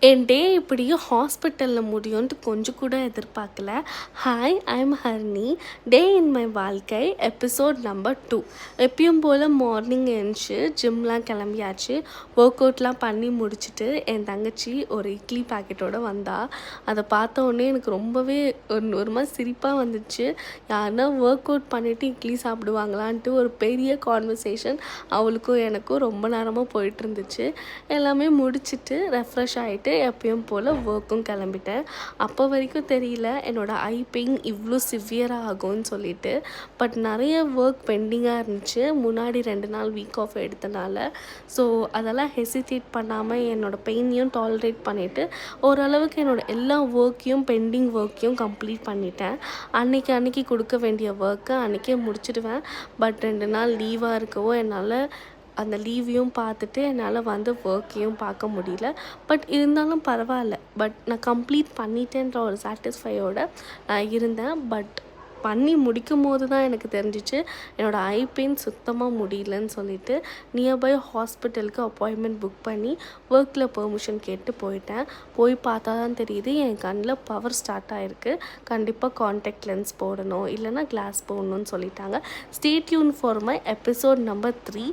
என் டே இப்படி ஹாஸ்பிட்டலில் முடியும்ன்ட்டு கொஞ்சம் கூட எதிர்பார்க்கல. Hi, I am ஹர்னி. Day in my வாழ்க்கை எபிசோட் நம்பர் 2. எப்பயும் போல் மார்னிங் எழுந்துச்சி ஜிம்லாம் கிளம்பியாச்சு. ஒர்க் அவுட்லாம் பண்ணி முடிச்சுட்டு என் தங்கச்சி ஒரு இட்லி பாக்கெட்டோடு வந்தாள். அதை பார்த்த உடனே எனக்கு ரொம்பவே ஒரு மாதிரி சிரிப்பாக வந்துச்சு. யாருன்னா ஒர்க் அவுட் பண்ணிவிட்டு இட்லி சாப்பிடுவாங்களான்ட்டு ஒரு பெரிய கான்வர்சேஷன் அவளுக்கும் எனக்கும் ரொம்ப நேரமாக போயிட்டு இருந்துச்சு. எல்லாமே முடிச்சுட்டு ரெஃப்ரெஷ் ஆகிட்டு எப்பயும் போல் ஒர்க்கும் கிளம்பிட்டேன். அப்போ வரைக்கும் தெரியல என்னோடய ஐ பெயின் இவ்வளோ சிவியராக ஆகும்னு சொல்லிட்டு. பட் நிறைய ஒர்க் பெண்டிங்காக இருந்துச்சு முன்னாடி 2 நாள் வீக் ஆஃப் எடுத்தனால. ஸோ அதெல்லாம் ஹெசிடேட் பண்ணாமல் என்னோடய பெயினையும் டாலரேட் பண்ணிவிட்டு ஓரளவுக்கு என்னோடய எல்லா ஒர்க்கையும் பெண்டிங் ஒர்க்கையும் கம்ப்ளீட் பண்ணிட்டேன். அன்றைக்கி கொடுக்க வேண்டிய ஒர்க்கை அன்றைக்கே முடிச்சிடுவேன். பட் 2 நாள் லீவாக இருக்கவோ என்னால் அந்த லீவையும் பார்த்துட்டு என்னால் ஒர்க்கையும் பார்க்க முடியல. பட் இருந்தாலும் பரவாயில்ல. பட் நான் கம்ப்ளீட் பண்ணிட்டேன்ற ஒரு சாட்டிஸ்ஃபையோடு நான் இருந்தேன். பட் பண்ணி முடிக்கும் போது தான் எனக்கு தெரிஞ்சிச்சு என்னோடய ஐ பெயின் சுத்தமாக முடியலன்னு சொல்லிட்டு நியர்பை ஹாஸ்பிட்டலுக்கு அப்பாயின்மெண்ட் புக் பண்ணி ஒர்க்கில் பெர்மிஷன் கேட்டு போயிட்டேன். போய் பார்த்தா தான் தெரியுது என் கண்ணில் பவர் ஸ்டார்ட் ஆகிருக்கு. கண்டிப்பாக கான்டாக்ட் லென்ஸ் போடணும், இல்லைனா கிளாஸ் போடணும்னு சொல்லிட்டாங்க. Stay tune for my episode number 3.